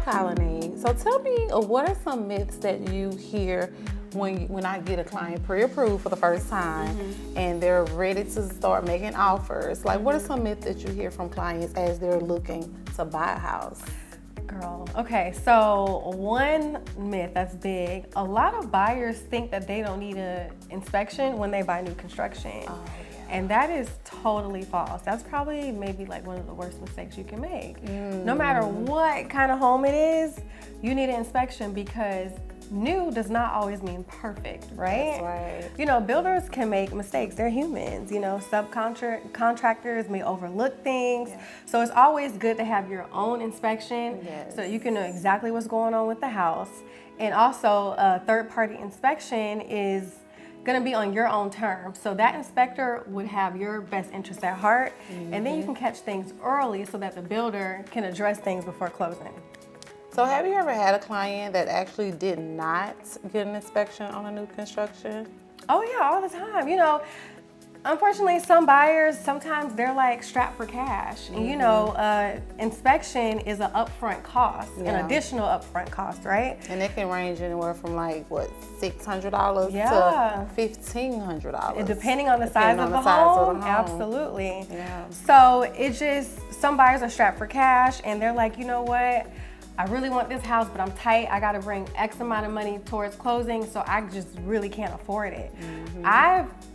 Colony. So tell me, what are some myths that you hear when I get a client pre-approved for the first time and they're ready to start making offers? Like, what are some myths that you hear from clients as they're looking to buy a house? Girl, okay, so one myth that's big, a lot of buyers think that they don't need an inspection when they buy new construction. Oh, yeah. And that is totally false. That's probably maybe like one of the worst mistakes you can make. No matter what kind of home it is, you need an inspection because new does not always mean perfect, right? That's right. You know, builders can make mistakes. They're humans. You know, subcontractors may overlook things. Yeah. So it's always good to have your own inspection Yes. so you can know exactly what's going on with the house. And also, a third-party inspection is going to be on your own terms. So that inspector would have your best interest at heart, and then you can catch things early so that the builder can address things before closing. So have you ever had a client that actually did not get an inspection on a new construction? Oh yeah, all the time. You know, unfortunately, some buyers, sometimes they're like strapped for cash. And you know, inspection is an upfront cost, an additional upfront cost, right? And it can range anywhere from like, what, $600 Yeah. to $1,500. Depending on the size of the home, absolutely. Yeah. So it just, some buyers are strapped for cash and they're like, you know what? I really want this house, but I'm tight. I gotta bring X amount of money towards closing, so I just really can't afford it.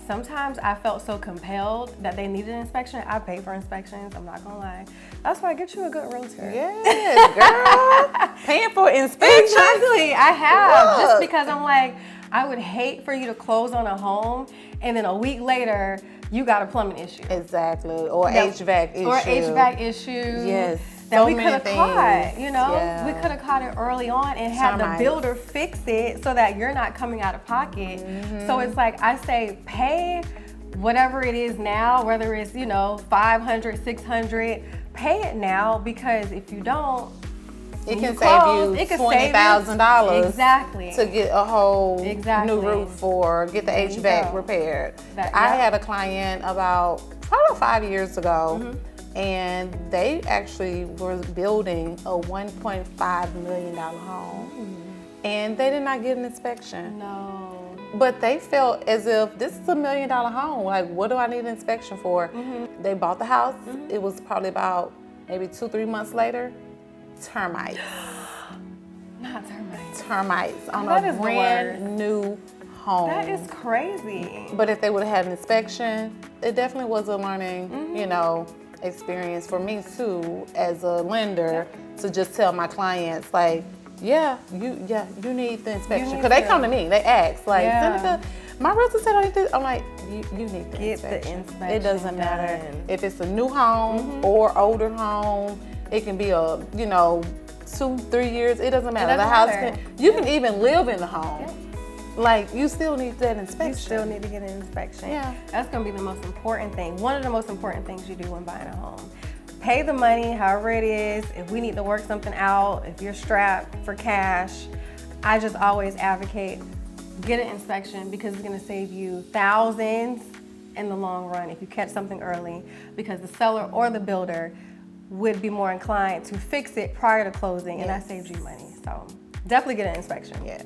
Sometimes I felt so compelled that they needed an inspection. I pay for inspections, I'm not gonna lie. That's why I get you a good realtor. Yes, girl. Paying for inspection. Exactly, I have. Just because I'm like, I would hate for you to close on a home and then a week later, you got a plumbing issue. Exactly, or HVAC issue. Or HVAC issue. Yes. That so we could have caught, you know? Yeah. We could have caught it early on and had the builder fix it so that you're not coming out of pocket. So it's like, I say pay whatever it is now, whether it's, you know, $500, $600, pay it now, because if you don't, it can save you $20,000 exactly to get a whole new roof or get the HVAC repaired. I had a client about probably 5 years ago, and they actually were building a $1.5 million home, and they did not get an inspection. No. But they felt as if this is $1 million home. Like, what do I need an inspection for? They bought the house. It was probably about maybe 2-3 months later. Termites. Not termites. Termites on a brand new home. That is crazy. But if they would have had an inspection, it definitely was a learning, you know, experience for me too, as a lender, to just tell my clients, like, you need the inspection. Because they come to me, they ask, like, Cenaca, my realtor said I need this. I'm like, you need the inspection. It doesn't matter if it's a new home or older home. It can be a, you know, 2-3 years. It doesn't matter. The house you can even live in the home. Like, you still need that inspection. You still need to get an inspection. Yeah. That's gonna be the most important thing. One of the most important things you do when buying a home. Pay the money, however it is. If we need to work something out, if you're strapped for cash, I just always advocate, get an inspection, because it's gonna save you thousands in the long run if you catch something early, because the seller or the builder would be more inclined to fix it prior to closing, and that saves you money. So definitely get an inspection. Yes.